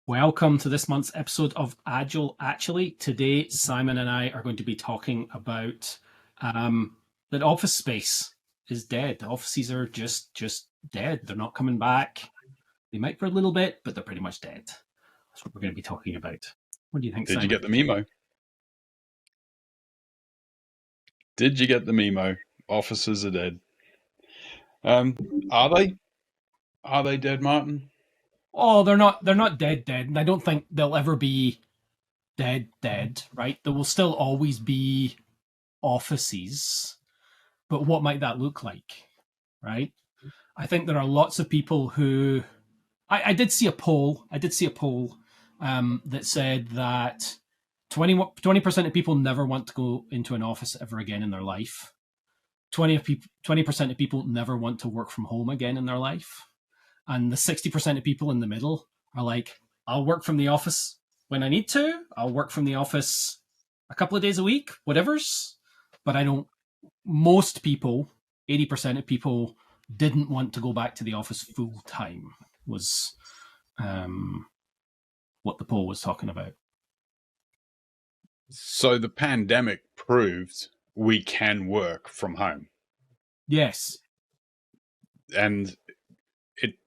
Welcome to this month's episode of Agile Actually. Today, Simon and I are going to be talking about that office space is dead. The offices are just dead. They're not coming back. They might for a little bit, but they're pretty much dead. That's what we're going to be talking about. What do you think, Did you Simon? get the memo? Did you get the memo? Officers are dead. Are they? Are they dead, Martin? Oh, they're not dead, and I don't think they'll ever be dead, right? There will still always be offices, but what might that look like, right? I think there are lots of people who I did see a poll. I did see a poll that said that 20% of people never want to go into an office ever again in their life. 20% of people never want to work from home again in their life. And the 60% of people in the middle are like, I'll work from the office when I need to. I'll work from the office a couple of days a week, whatever's. But I don't, most people, 80% of people didn't want to go back to the office full time, was um, what the poll was talking about. So the pandemic proved we can work from home, Yes. and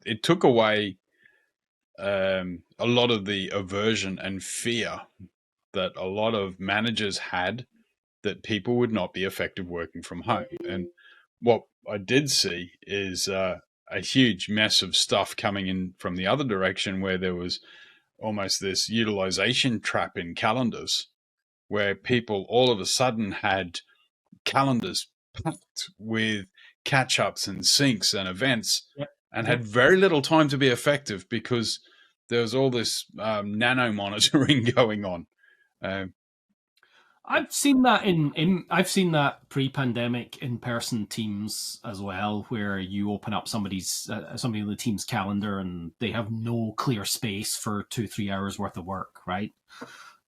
it took away a lot of the aversion and fear that a lot of managers had that people would not be effective working from home. And what I did see is a huge mess of stuff coming in from the other direction, where there was almost this utilization trap in calendars, where people all of a sudden had calendars packed with catch ups and syncs and events, Yep. and Yep. had very little time to be effective because there was all this nano monitoring going on. Um, I've seen that I've seen that pre-pandemic in-person teams as well, where you open up somebody in the team's calendar and they have no clear space for 2-3 hours worth of work, right?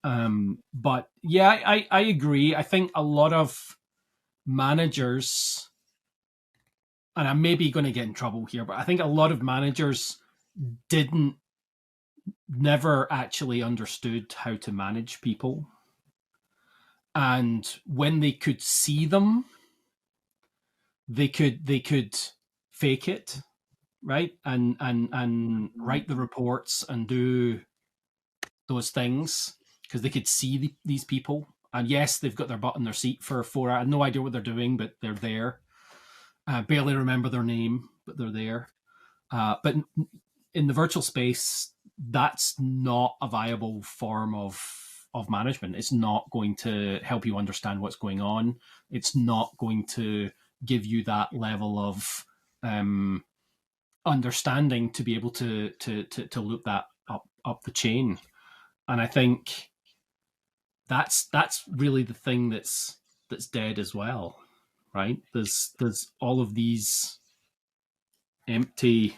But yeah, I agree. I think a lot of managers, and I'm maybe going to get in trouble here, but I think a lot of managers didn't never actually understood how to manage people, and when they could see them, they could fake it, right, and write the reports and do those things because they could see these people. And yes, they've got their butt in their seat for 4 hours. No idea what they're doing, but they're there. Barely remember their name, but they're there. But in the virtual space, that's not a viable form of management. It's not going to help you understand what's going on. It's not going to give you that level of um, understanding to be able to loop that up the chain. And I think that's really the thing that's dead as well, right? There's all of these empty.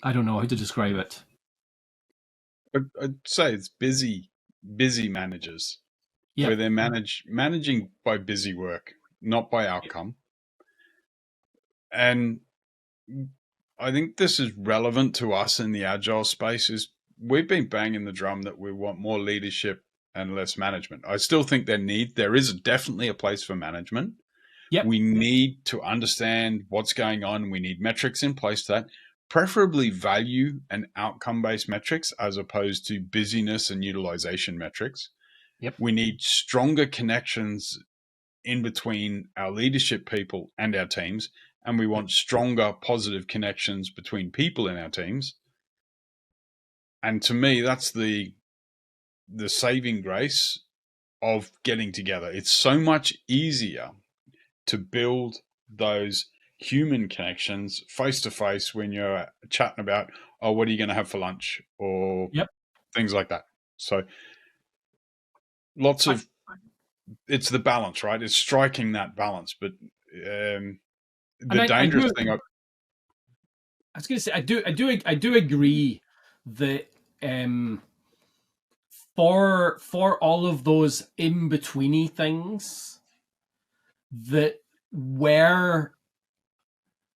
I don't know how to describe it. I'd say it's busy managers, where Yep. they're managing by busy work, not by outcome. And I think this is relevant to us in the agile space. Is we've been banging the drum that we want more leadership and less management. I still think there is definitely a place for management. Yep. We need to understand what's going on. We need metrics in place for that, preferably value and outcome based metrics as opposed to busyness and utilization metrics. Yep. We need stronger connections in between our leadership people and our teams, and we want stronger positive connections between people in our teams. And to me, that's the saving grace of getting together. It's so much easier to build those human connections face to face when you're chatting about, oh, what are you going to have for lunch, or Yep. things like that. So lots I, of it's the balance, right? It's striking that balance. But and the I dangerous do. thing, I was going to say I do agree that um, for all of those in betweeny things that were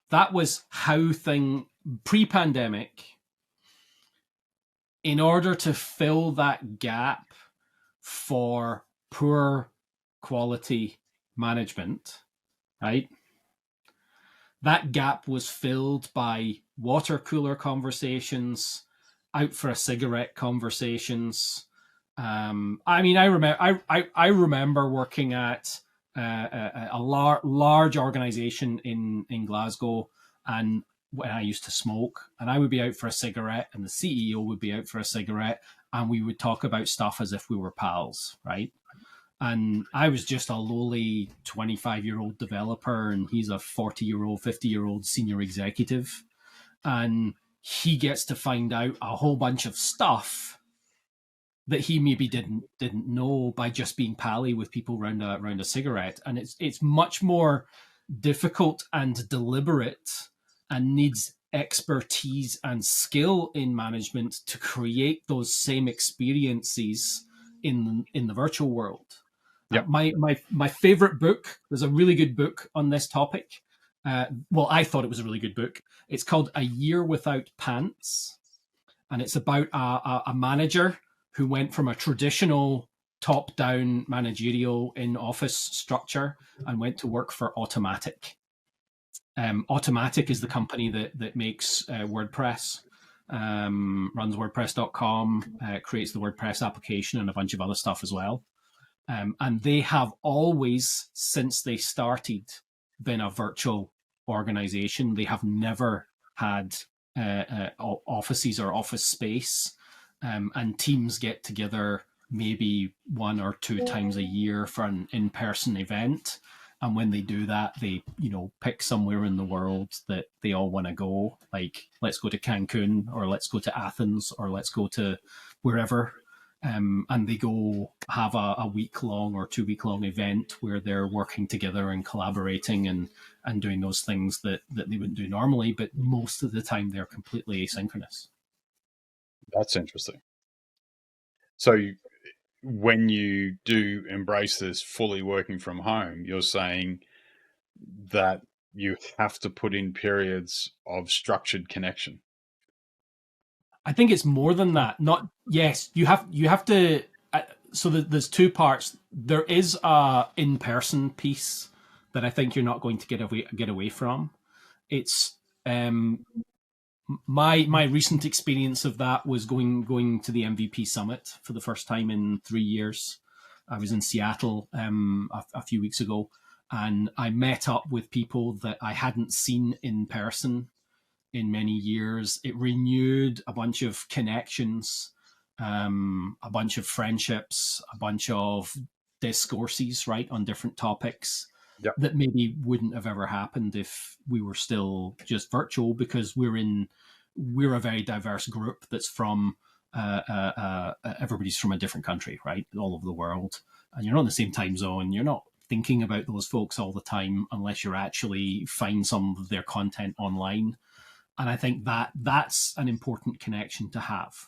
that was how thing pre pandemic in order to fill that gap for poor quality management, right? That gap was filled by water cooler conversations, out for a cigarette conversations. I mean, I remember working at a large organization in Glasgow, and when I used to smoke, and I would be out for a cigarette, and the CEO would be out for a cigarette, and we would talk about stuff as if we were pals, right? And I was just a lowly 25-year-old developer, and he's a 40-year-old, 50-year-old senior executive. And he gets to find out a whole bunch of stuff that he maybe didn't know by just being pally with people around a cigarette. And it's much more difficult and deliberate, and needs expertise and skill in management to create those same experiences in the virtual world. Yep. My favorite book, there's a really good book on this topic. Well, I thought it was a really good book. It's called A Year Without Pants, and it's about a manager who went from a traditional top-down managerial in-office structure and went to work for Automatic. Automatic is the company that makes WordPress, runs WordPress.com, creates the WordPress application and a bunch of other stuff as well. And they have always, since they started, been a virtual organization. They have never had offices or office space, and teams get together maybe 1 or 2 times a year for an in-person event. And when they do that, they, pick somewhere in the world that they all want to go. Like, let's go to Cancun, or let's go to Athens, or let's go to wherever. And they go have a week-long or 2-week-long event where they're working together and collaborating and doing those things that they wouldn't do normally. But most of the time, they're completely asynchronous. That's interesting. So when you do embrace this fully working from home, you're saying that you have to put in periods of structured connection. I think it's more than that. Not yes, you have to. So there's 2 parts. There is a in-person piece that I think you're not going to get away from. It's my recent experience of that was going to the MVP summit for the first time in 3 years. I was in Seattle a few weeks ago, and I met up with people that I hadn't seen in person in many years. It renewed a bunch of connections, a bunch of friendships, a bunch of discourses, right, on different topics. Yep. That maybe wouldn't have ever happened if we were still just virtual, because we're a very diverse group that's from everybody's from a different country, right, all over the world, and you're not in the same time zone. You're not thinking about those folks all the time unless you're actually find some of their content online. And I think that's an important connection to have.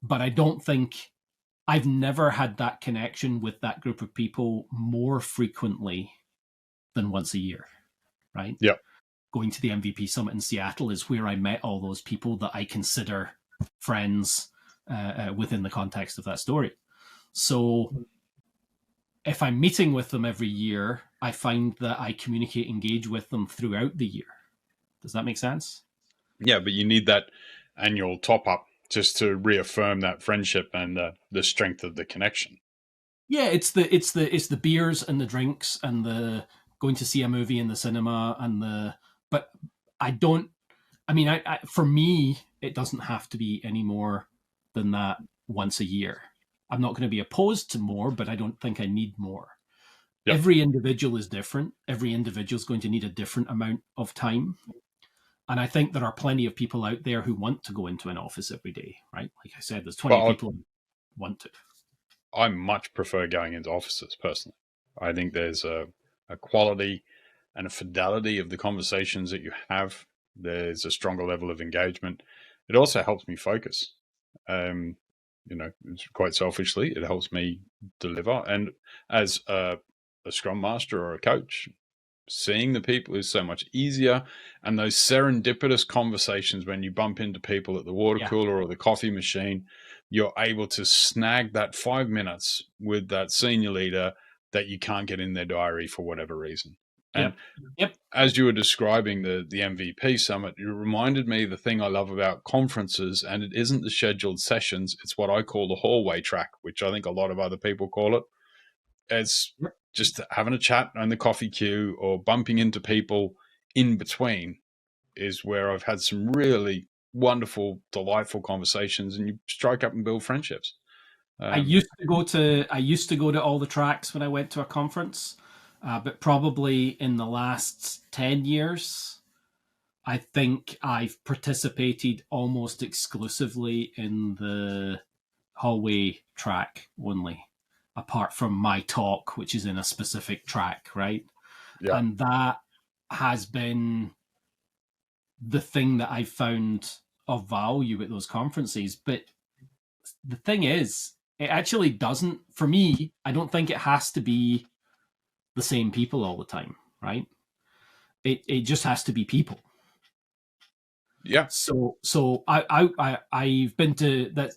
But I don't think I've never had that connection with that group of people more frequently than once a year, right? Yeah. Going to the MVP summit in Seattle is where I met all those people that I consider friends within the context of that story. So if I'm meeting with them every year, I find that I communicate, engage with them throughout the year. Does that make sense? Yeah, but you need that annual top up just to reaffirm that friendship and the strength of the connection. Yeah, it's the beers and the drinks and the going to see a movie in the cinema but I don't. I mean, for me, it doesn't have to be any more than that once a year. I'm not going to be opposed to more, but I don't think I need more. Yep. Every individual is different. Every individual is going to need a different amount of time. And I think there are plenty of people out there who want to go into an office every day, right? Like I said, there's 20 people who want to. I much prefer going into offices personally. I think there's a quality and a fidelity of the conversations that you have. There's a stronger level of engagement. It also helps me focus. Quite selfishly, it helps me deliver. And as a Scrum Master or a coach, seeing the people is so much easier. And those serendipitous conversations when you bump into people at the water cooler or the coffee machine, you're able to snag that 5 minutes with that senior leader that you can't get in their diary for whatever reason. And Yep. as you were describing the MVP summit, you reminded me the thing I love about conferences, and it isn't the scheduled sessions. It's what I call the hallway track, which I think a lot of other people call it. It's Yep. just having a chat in the coffee queue or bumping into people in between is where I've had some really wonderful, delightful conversations, and you strike up and build friendships. I used to go to all the tracks when I went to a conference, but probably in the last 10 years, I think I've participated almost exclusively in the hallway track only, apart from my talk, which is in a specific track, right? Yeah. And that has been the thing that I've found of value at those conferences. But the thing is, it actually doesn't, for me, I don't think it has to be the same people all the time, right? It just has to be people. Yeah. So I've been to that.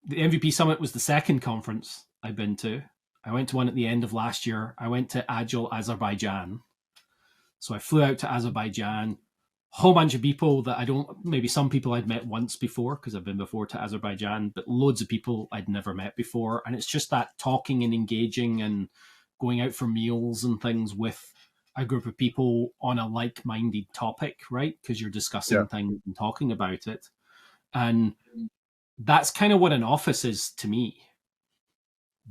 The MVP Summit was the second conference I've been to. I went to one at the end of last year. I went to Agile Azerbaijan. So I flew out to Azerbaijan, whole bunch of people that I don't, maybe some people I'd met once before because I've been before to Azerbaijan, but loads of people I'd never met before. And it's just that talking and engaging and going out for meals and things with a group of people on a like-minded topic, right? Because you're discussing things and talking about it. And that's kind of what an office is to me.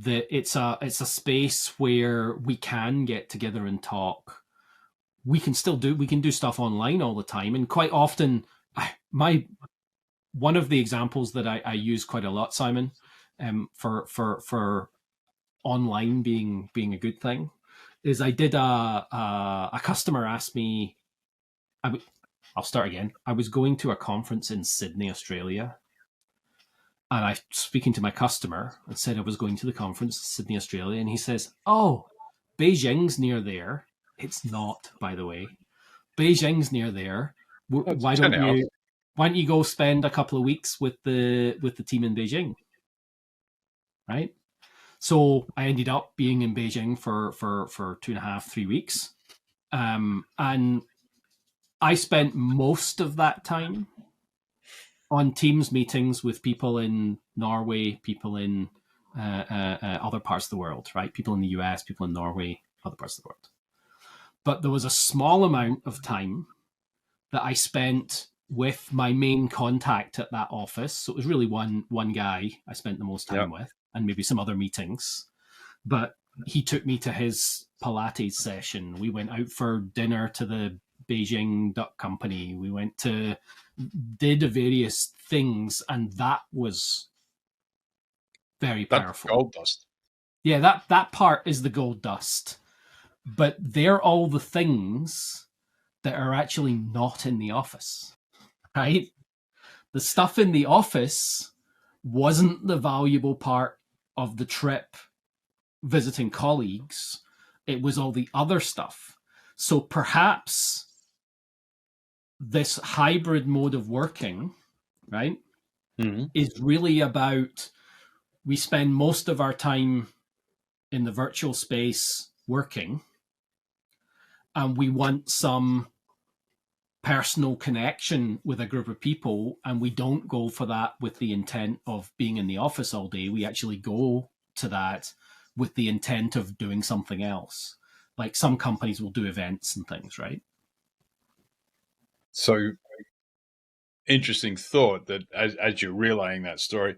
That it's a space where we can get together and talk. We can do stuff online all the time, and quite often, my one of the examples that I use quite a lot, Simon, for online being a good thing, is I did a customer asked me. I'll start again. I was going to a conference in Sydney, Australia, and I speaking to my customer and said I was going to the conference in Sydney, Australia, and he says, "Oh, Beijing's near there." It's not, by the way. Beijing's near there. That's Why 10 don't hours. you why don't you go spend a couple of weeks with the team in Beijing, right? So I ended up being in Beijing for 2.5, 3 weeks, and I spent most of that time on Teams meetings with people in Norway, people in other parts of the world, right? People in the US, people in Norway, other parts of the world. But there was a small amount of time that I spent with my main contact at that office. So it was really one guy I spent the most time with, and maybe some other meetings. But he took me to his Pilates session. We went out for dinner to the Beijing Duck Company. We did various things, and that was very That's powerful. gold dust. Yeah, that part is the gold dust. But they're all the things that are actually not in the office, right? The stuff in the office wasn't the valuable part of the trip visiting colleagues. It was all the other stuff. So perhaps this hybrid mode of working, right, is really about we spend most of our time in the virtual space working, and we want some personal connection with a group of people, and we don't go for that with the intent of being in the office all day. We actually go to that with the intent of doing something else. Like some companies will do events and things, right? So interesting thought that as you're relaying that story,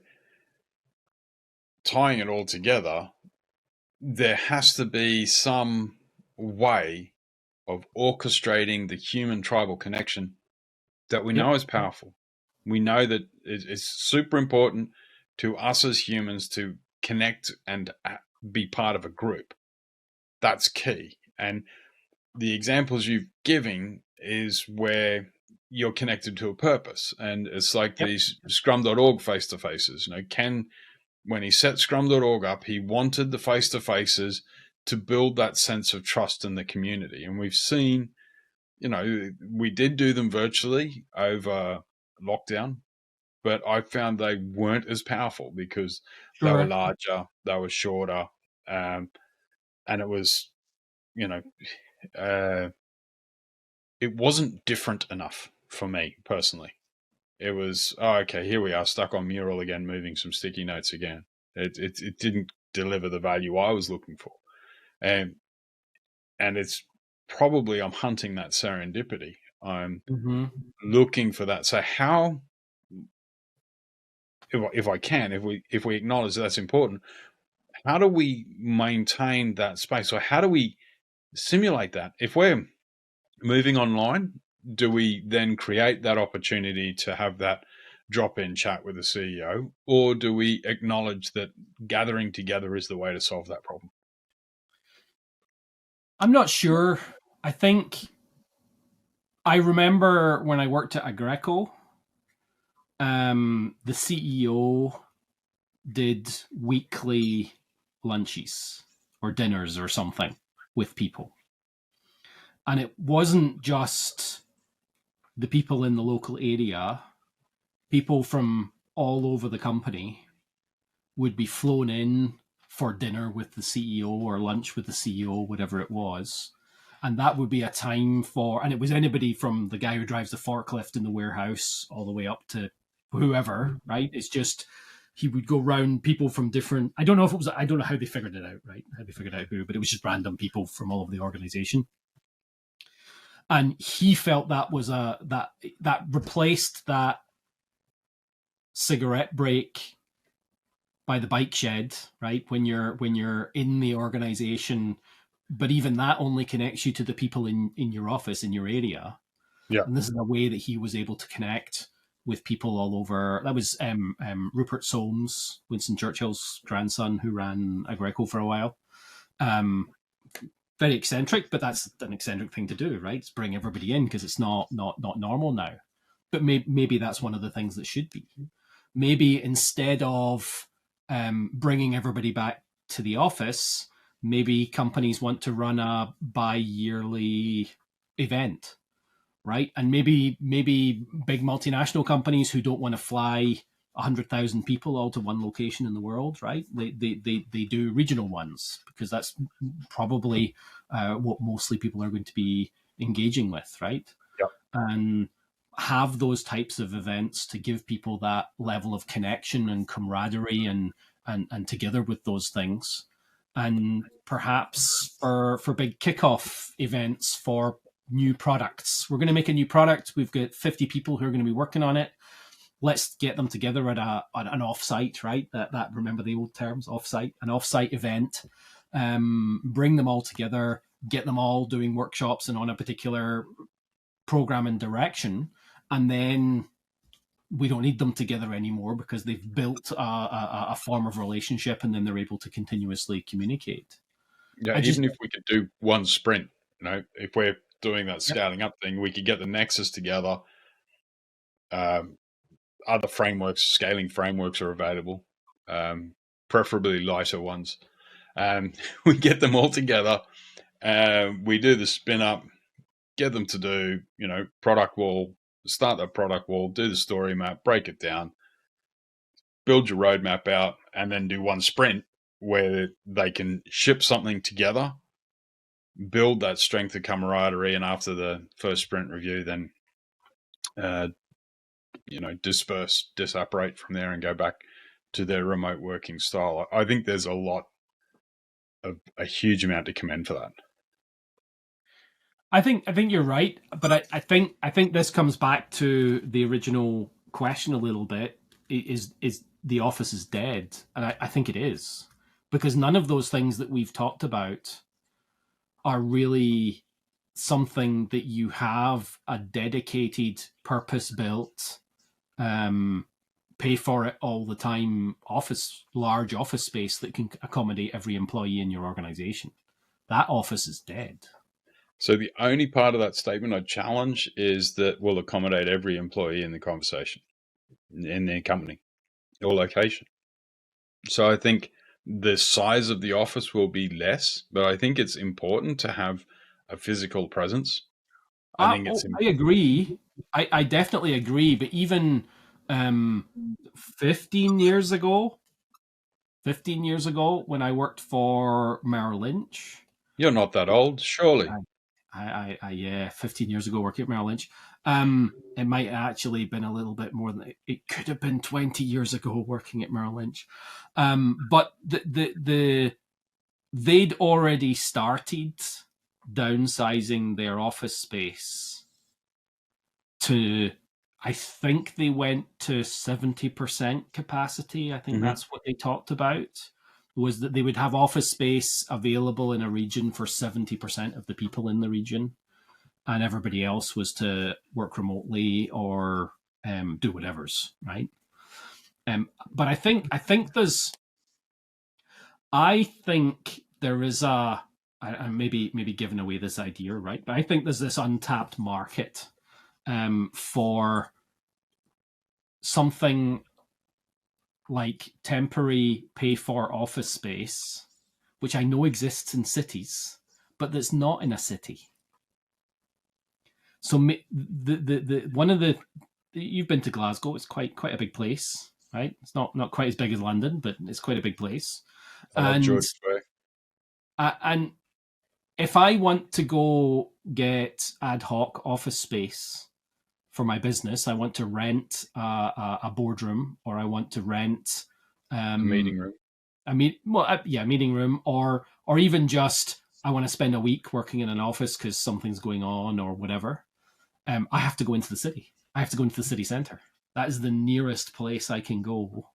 tying it all together, there has to be some way of orchestrating the human tribal connection that we know Yep. is powerful. We know that it's super important to us as humans to connect and be part of a group. That's key. And the examples you've given is where you're connected to a purpose. And it's like Yep. these scrum.org face to faces. Ken, when he set scrum.org up, he wanted the face to faces to build that sense of trust in the community. And we've seen, we did do them virtually over lockdown. but I found they weren't as powerful because they were Sure. larger, they were shorter, and it was, you know, uh, it wasn't different enough for me personally. It was, oh, okay, here we are, stuck on Mural again, moving some sticky notes again. It didn't deliver the value I was looking for, and it's probably I'm hunting that serendipity. I'm Mm-hmm. looking for that. So how, if I can, if we acknowledge that's important, how do we maintain that space, or how do we simulate that? If we're moving online, do we then create that opportunity to have that drop-in chat with the CEO, or do we acknowledge that gathering together is the way to solve that problem? I'm not sure. I think I remember when I worked at Agreco, the CEO did weekly lunches or dinners or something with people. And it wasn't just the people in the local area, people from all over the company would be flown in for dinner with the CEO or lunch with the CEO, whatever it was. And that would be a time for, and it was anybody from the guy who drives the forklift in the warehouse all the way up to whoever, right? It's just, he would go round people from different, I don't know if it was, I don't know how they figured it out, right? How they figured out who, but it was just random people from all over the organization. And he felt that was that replaced that cigarette break by the bike shed, right? When you're in the organization, but even that only connects you to the people in your office in your area. Yeah, And this is a way that he was able to connect with people all over. That was Rupert Soames, Winston Churchill's grandson, who ran Agreco for a while. Um, Very eccentric, but that's an eccentric thing to do, right? It's bring everybody in because it's not normal now. But maybe that's one of the things that should be. Maybe instead of bringing everybody back to the office, maybe companies want to run a bi-yearly event, right? And maybe big multinational companies who don't want to fly 100,000 people all to one location in the world, right? They do regional ones because that's probably what mostly people are going to be engaging with, right? yeah, And have those types of events to give people that level of connection and camaraderie and together with those things, and perhaps for big kickoff events for new products. We're going to make a new product. We've got 50 people who are going to be working on it. Let's get them together at an offsite, right? That remember the old terms, offsite, an offsite event. Bring them all together, get them all doing workshops and on a particular program and direction, and then we don't need them together anymore because they've built a form of relationship, and then they're able to continuously communicate. yeah. I just Even if we could do one sprint, if we're doing that scaling up thing, we could get the nexus together. Um, Other frameworks, scaling frameworks are available, preferably lighter ones. We get them all together. We do the spin up, get them to do, product wall, start that product wall, do the story map, break it down, build your roadmap out, and then do one sprint where they can ship something together, build that strength of camaraderie, and after the first sprint review, then uh, disperse, disapparate from there, and go back to their remote working style. I think there's a huge amount to commend for that. I think you're right, but I think this comes back to the original question a little bit. Is the office is dead? And I think it is, because none of those things that we've talked about are really something that you have a dedicated, purpose built, um, pay for it all the time large office space that can accommodate every employee in your organization. That office is dead. So the only part of that statement I challenge is that will accommodate every employee in the conversation in their company or location. So I think the size of the office will be less, but I think it's important to have a physical presence. I think it's I agree. I definitely agree. But even Um, 15 years ago, 15 years ago, when I worked for Merrill Lynch, You're not that old, surely. yeah, 15 years ago working at Merrill Lynch. It might actually been a little bit more than it could have been 20 years ago working at Merrill Lynch. But they'd already started downsizing their office space to, I think they went to 70% capacity. I think Mm-hmm. that's what they talked about, was that they would have office space available in a region for 70% of the people in the region, and everybody else was to work remotely or do whatever's right. But I think there is a, I maybe giving away this idea, right? But I think there's this untapped market for something like temporary pay for office space, which I know exists in cities, but that's not in a city. So the one of the, you've been to Glasgow. It's quite a big place, right? It's not quite as big as London, but it's quite a big place. I love And George Bay. and if I want to go get ad hoc office space for my business, I want to rent a boardroom, or I want to rent A meeting room. a meeting room, or even just I want to spend a week working in an office because something's going on or whatever. I have to go into the city. I have to go into the city centre. That is the nearest place I can go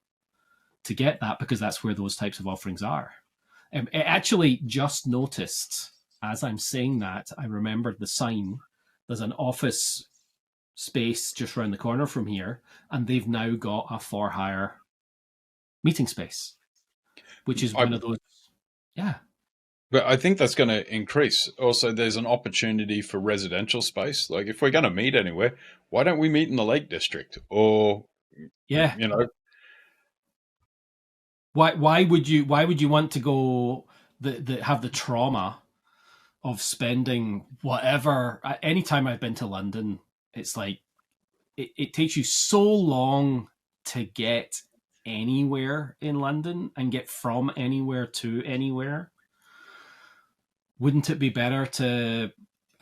to get that, because that's where those types of offerings are. It actually just noticed, as I'm saying that, I remembered the sign. There's an office space just around the corner from here, and they've now got a for hire meeting space, which is one of those. Yeah. But I think that's going to increase. Also, there's an opportunity for residential space. Like, if we're going to meet anywhere, why don't we meet in the Lake District? Or, Yeah. you know, Why would you want to go have the trauma of spending whatever? Anytime I've been to London, it's like it takes you so long to get anywhere in London and get from anywhere to anywhere. Wouldn't it be better to,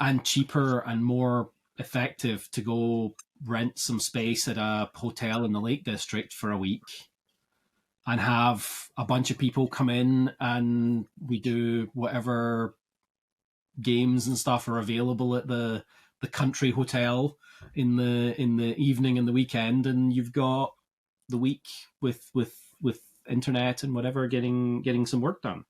and cheaper and more effective, to go rent some space at a hotel in the Lake District for a week and have a bunch of people come in and we do whatever games and stuff are available at the country hotel in the evening and the weekend, and you've got the week with internet and whatever, getting some work done.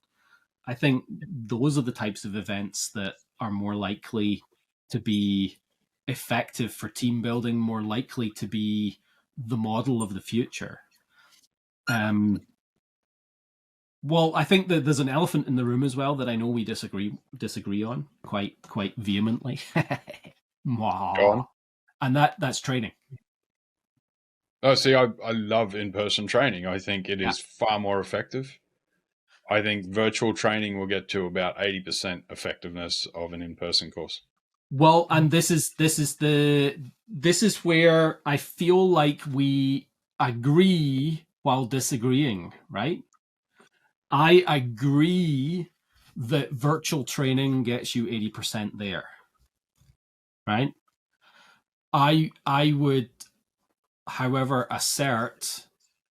I think those are the types of events that are more likely to be effective for team building, more likely to be the model of the future. Well, I think that there's an elephant in the room as well that I know we disagree on quite vehemently. go on. And that's training. Oh, see, I love in person training. I think it Yeah. is far more effective. I think virtual training will get to about 80% effectiveness of an in person course. Well, and this is where I feel like we agree while disagreeing, right? I agree that virtual training gets you 80% there, right? I would, however, assert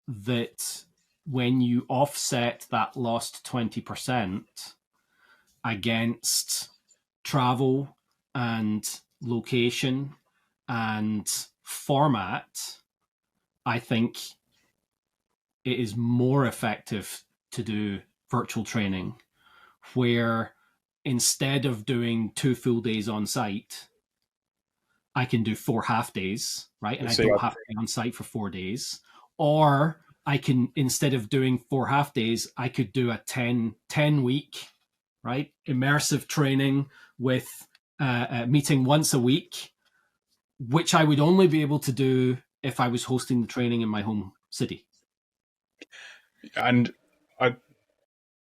that when you offset that lost 20% against travel and location and format, I think it is more effective to do virtual training where, instead of doing 2 full days on site, I can do 4 half days, right? And I See, don't have to be on site for 4 days. Or I can, instead of doing 4 half days, I could do a 10 week, right? Immersive training with a meeting once a week, which I would only be able to do if I was hosting the training in my home city. and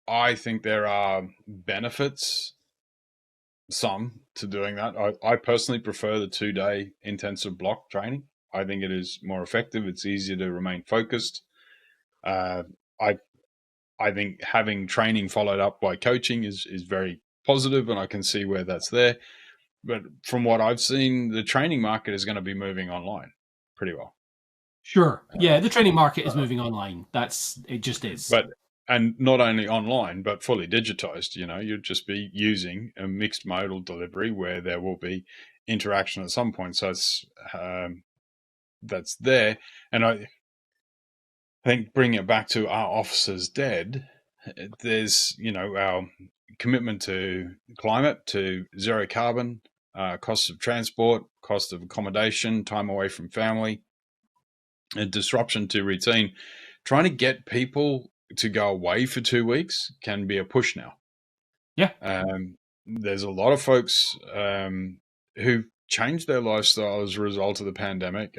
I think there are benefits, some, to doing that. I personally prefer the 2-day intensive block training. I think it is more effective. It's easier to remain focused. Uh, I I think having training followed up by coaching is very positive, and I can see where that's there. But from what I've seen, the training market is going to be moving online pretty well. Sure. Yeah, the training market is moving online. It just is. But and not only online, but fully digitized. You'd just be using a mixed modal delivery where there will be interaction at some point. So that's there, and I think bringing it back to our officers dead, there's our commitment to climate, to zero carbon, cost of transport, cost of accommodation, time away from family, a disruption to routine. Trying to get people to go away for 2 weeks can be a push now. Yeah. There's a lot of folks who changed their lifestyle as a result of the pandemic.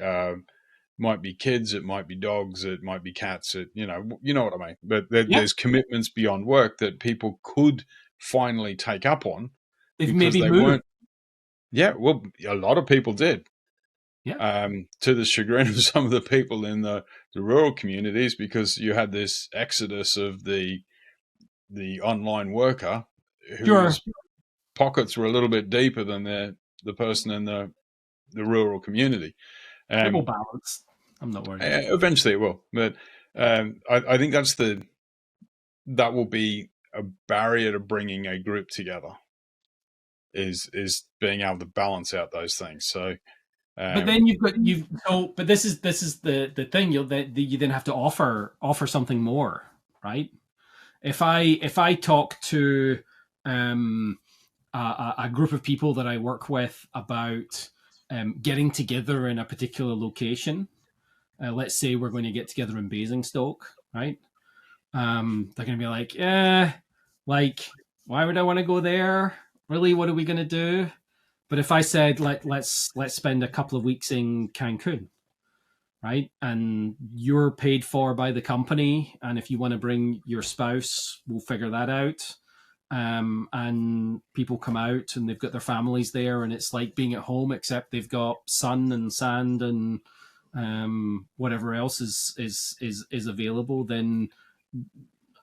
Might be kids, it might be dogs, it might be cats. You know what I mean. But Yeah. there's commitments beyond work that people could finally take up on They've because maybe they moved. weren't. Yeah, well, a lot of people did. Yeah. To the chagrin of some of the people in the rural communities, because you had this exodus of the online worker Sure. whose pockets were a little bit deeper than the person in the rural community. It will Um, balance. I'm not worried. Eventually it will, but I think that will be a barrier to bringing a group together. Is being able to balance out those things. So, But then but this is the thing. You then have to offer something more, right? If I talk to um, a group of people that I work with about getting together in a particular location, let's say we're going to get together in Basingstoke, right? They're going to be like, yeah, like why would I want to go there? Really, what are we going to do? But if I said let's spend a couple of weeks in Cancun, right? And you're paid for by the company, and if you want to bring your spouse, we'll figure that out. And people come out and they've got their families there, and it's like being at home, except they've got sun and sand and whatever else is available. Then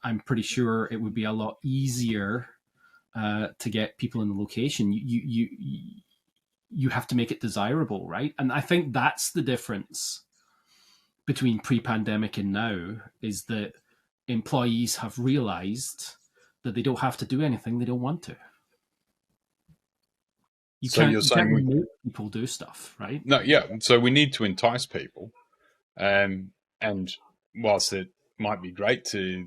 I'm pretty sure it would be a lot easier to get people in the location. You have to make it desirable, right? And I think that's the difference between pre-pandemic and now, is that employees have realized that they don't have to do anything they don't want to. You so can't you're you can't saying make people do stuff, right? no, yeah. So we need to entice people, and whilst it might be great to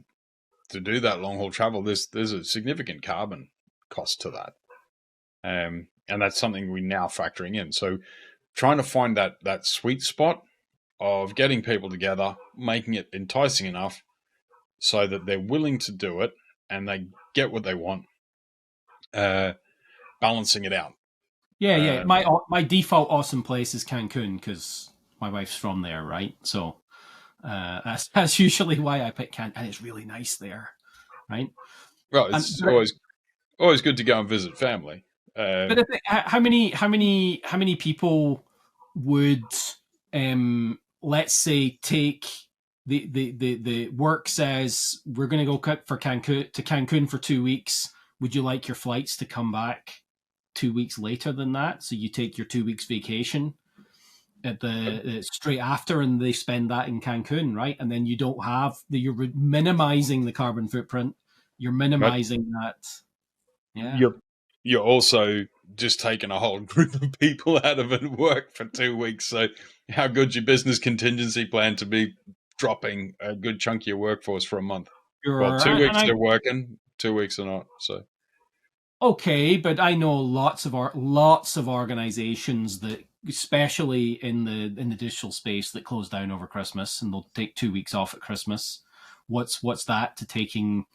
do that long haul travel, there's a significant carbon cost to that, and that's something we're now factoring in. So trying to find that sweet spot of getting people together, making it enticing enough so that they're willing to do it and they get what they want, uh, balancing it out. Yeah, yeah. Um, My default awesome place is Cancun because my wife's from there, right? So that's usually why I pick Cancun, and it's really nice there, right? well, And it's always good to go and visit family. but I think, how many people would let's say take the work says we're going to go for Cancun for 2 weeks. Would you like your flights to come back 2 weeks later than that? So you take your 2 weeks vacation at the straight after, and they spend that in Cancun, right? And then you don't have you're minimizing the carbon footprint. You're But minimizing that. Yeah. you're also just taking a whole group of people out of it work for 2 weeks. So how good's your business contingency plan to be dropping a good chunk of your workforce for a month? Well, Sure. two And weeks I they're working, 2 weeks are not. So okay, but I know lots of organizations that, especially in the digital space, that close down over Christmas and they'll take 2 weeks off at Christmas. What's that to taking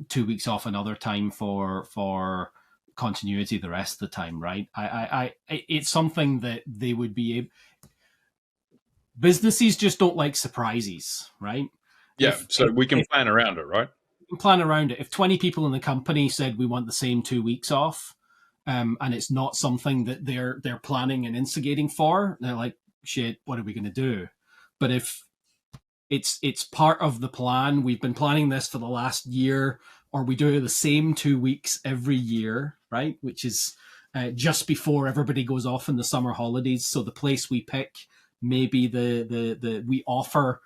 2 weeks off another time for continuity the rest of the time, right? It's something that they would be able. Businesses just don't like surprises, right? yeah, so we can If plan around it, right? plan around it. If 20 people in the company said we want the same 2 weeks off, and it's not something that they're planning and instigating for, they're like, shit, what are we going to do? But if it's part of the plan, we've been planning this for the last year, or we do the same 2 weeks every year, right? Which is just before everybody goes off in the summer holidays. So the place we pick, maybe the we offer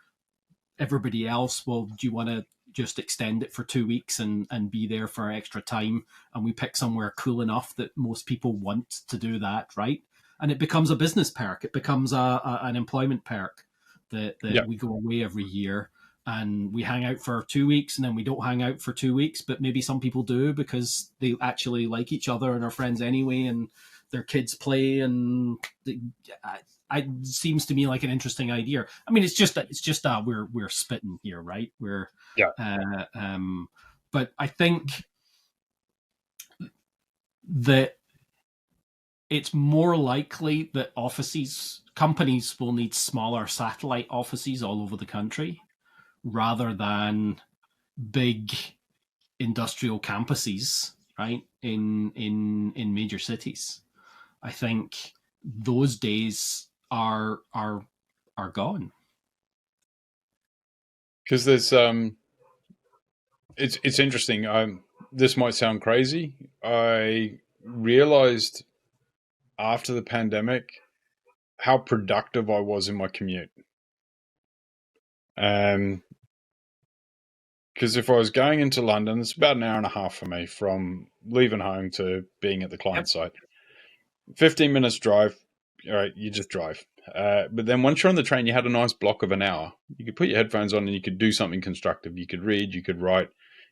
everybody else, well, do you want to just extend it for 2 weeks and be there for extra time? And we pick somewhere cool enough that most people want to do that, right? And it becomes a business perk. It becomes an employment perk that Yeah. we go away every year and we hang out for 2 weeks, and then we don't hang out for 2 weeks, but maybe some people do because they actually like each other and are friends anyway, and their kids play, and it seems to me like an interesting idea. I mean, it's just that we're spitting here, right? We're Yeah. but I think that it's more likely that companies will need smaller satellite offices all over the country rather than big industrial campuses, right? In major cities. I think those days are gone. Because there's it's interesting. This might sound crazy. I realized after the pandemic how productive I was in my commute. Because if I was going into London, it's about an hour and a half for me from leaving home to being at the client Yep. site. 15 minutes drive. All right, you just drive. But then once you're on the train, you had a nice block of an hour. You could put your headphones on and you could do something constructive. You could read, you could write,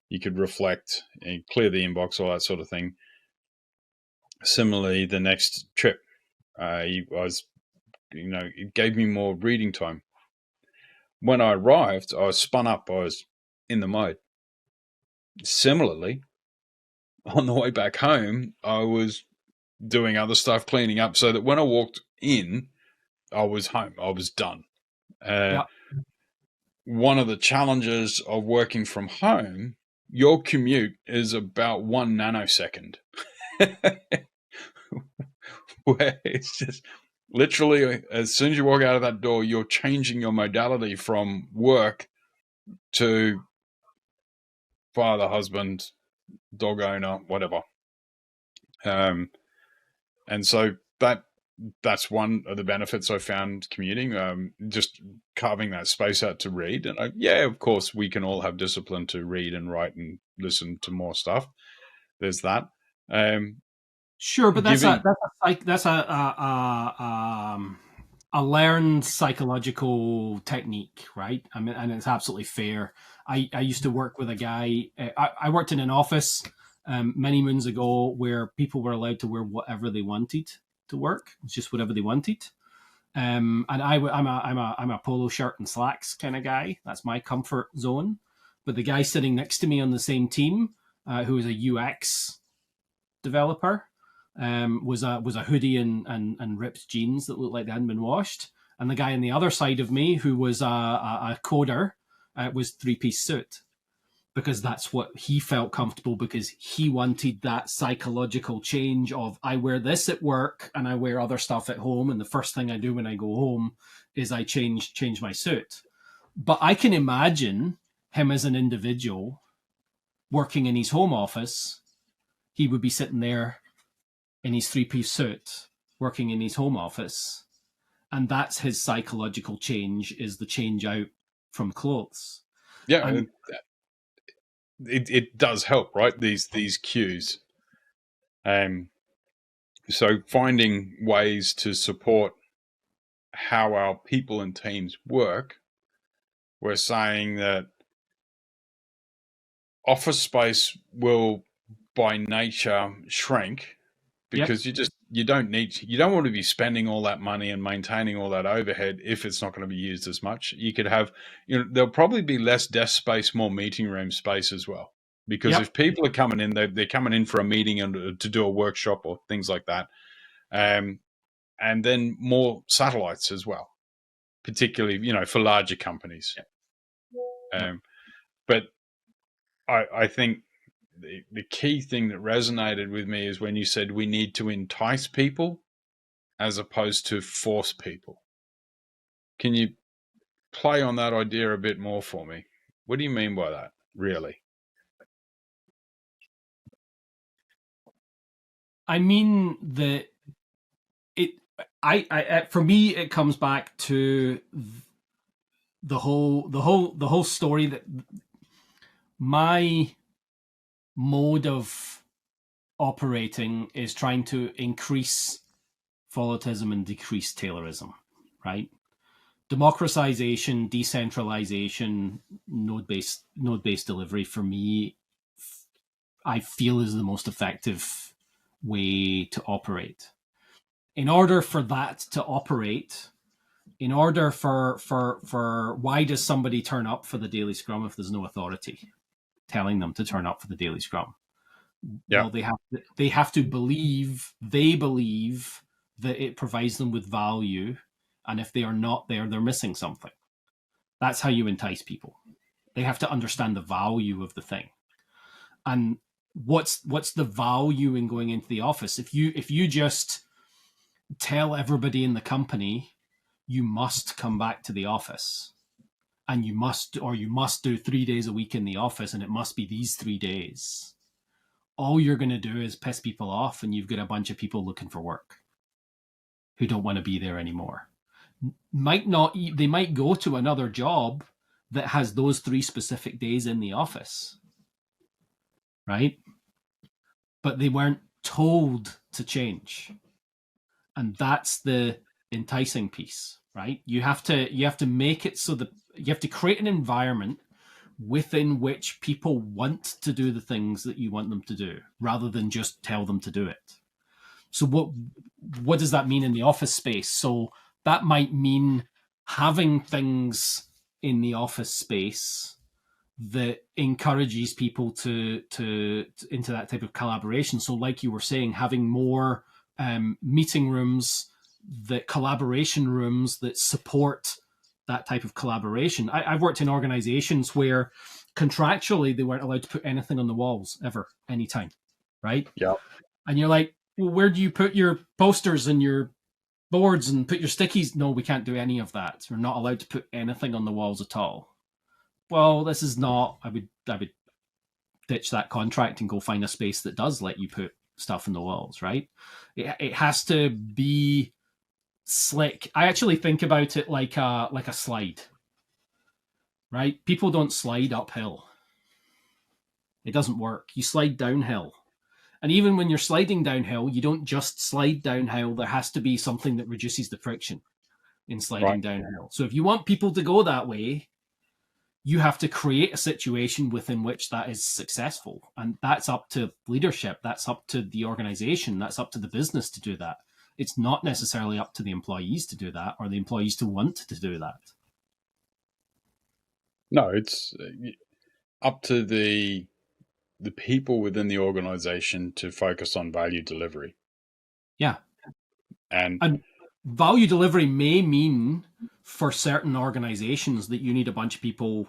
you could reflect, and clear the inbox, all that sort of thing. Similarly, the next trip, it gave me more reading time. When I arrived, I was spun up. I was in the mode. Similarly, on the way back home, I was doing other stuff, cleaning up, so that when I walked in, I was home. I was done. Uh, Yep. One of the challenges of working from home, your commute is about 1 nanosecond, where it's just literally as soon as you walk out of that door, you're changing your modality from work to father, husband, dog owner, whatever. And so that's one of the benefits I found commuting, just carving that space out to read. And of course, we can all have discipline to read and write and listen to more stuff. There's that. Sure, but Giving, that's a learned psychological technique, right? I mean, and it's absolutely fair. I used to work with a guy. I worked in an office many moons ago where people were allowed to wear whatever they wanted to work. It's just whatever they wanted. And I'm a polo shirt and slacks kind of guy. That's my comfort zone. But the guy sitting next to me on the same team, who is a UX developer, was a hoodie and ripped jeans that looked like they hadn't been washed. And the guy on the other side of me, who was a coder, was 3-piece suit because that's what he felt comfortable, because he wanted that psychological change of, I wear this at work and I wear other stuff at home, and the first thing I do when I go home is I change my suit. But I can imagine him as an individual working in his home office. He would be sitting there in his 3-piece suit working in his home office, and that's his psychological change, is the change out from clothes. yeah, And it does help, right? These cues. So finding ways to support how our people and teams work. We're saying that office space will by nature shrink yep, because you don't want to be spending all that money and maintaining all that overhead if it's not going to be used as much. You could have, there'll probably be less desk space, more meeting room space as well. Because yep, if people are coming in, they're coming in for a meeting and to do a workshop or things like that. And then more satellites as well, particularly, for larger companies. yep. But I think the key thing that resonated with me is when you said we need to entice people as opposed to force people. Can you play on that idea a bit more for me? What do you mean by that, really? I mean that for me, it comes back to the whole story that my mode of operating is trying to increase volunteerism and decrease Taylorism, right? Democratization, decentralization, node-based delivery for me, I feel is the most effective way to operate. In order for that to operate, in order for why does somebody turn up for the daily scrum if there's no authority telling them to turn up for the daily scrum? Yeah. Well, they have to believe that it provides them with value, and if they are not there, they're missing something. That's how you entice people. They have to understand the value of the thing. And what's the value in going into the office? If you just tell everybody in the company you must come back to the office, and you must do 3 days a week in the office, and it must be these 3 days, all you're going to do is piss people off, and you've got a bunch of people looking for work who don't want to be there anymore. They might go to another job that has those 3 specific days in the office, right? But they weren't told to change. And that's the enticing piece, right? You have to make it so that you have to create an environment within which people want to do the things that you want them to do, rather than just tell them to do it. So what does that mean in the office space? So that might mean having things in the office space that encourages people to into that type of collaboration. So, like you were saying, having more meeting rooms, collaboration rooms that support that type of collaboration. I've worked in organizations where contractually they weren't allowed to put anything on the walls ever, anytime, right? Yeah. And you're like, well, where do you put your posters and your boards and put your stickies? No, we can't do any of that. We're not allowed to put anything on the walls at all. Well, this is not. I would ditch that contract and go find a space that does let you put stuff in the walls, right? It has to be slick. I actually think about it like a slide, right? People don't slide uphill. It doesn't work. You slide downhill. And even when you're sliding downhill, you don't just slide downhill. There has to be something that reduces the friction in sliding downhill. So if you want people to go that way, you have to create a situation within which that is successful. And that's up to leadership. That's up to the organization. That's up to the business to do that. It's not necessarily up to the employees to do that, or the employees to want to do that. No, it's up to the people within the organization to focus on value delivery. Yeah. And value delivery may mean for certain organizations that you need a bunch of people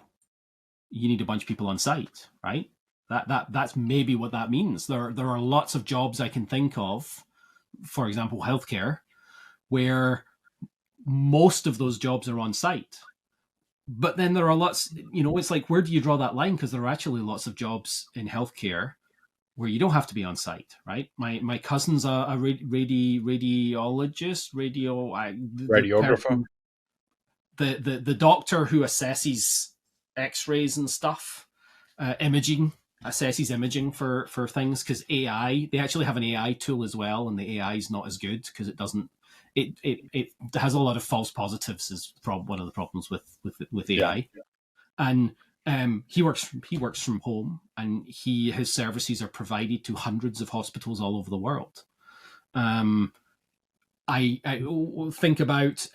on site, right? That's maybe what that means. There are lots of jobs I can think of, for example, healthcare, where most of those jobs are on site. But then there are lots, it's like, where do you draw that line? Because there are actually lots of jobs in healthcare where you don't have to be on site, right? My cousin's a radiologist, radiographer. The doctor who assesses X-rays and stuff, assesses imaging for things, because AI, they actually have an AI tool as well, and the AI is not as good because it doesn't. It has a lot of false positives. Is one of the problems with AI, and he works from home, and his services are provided to hundreds of hospitals all over the world. I think about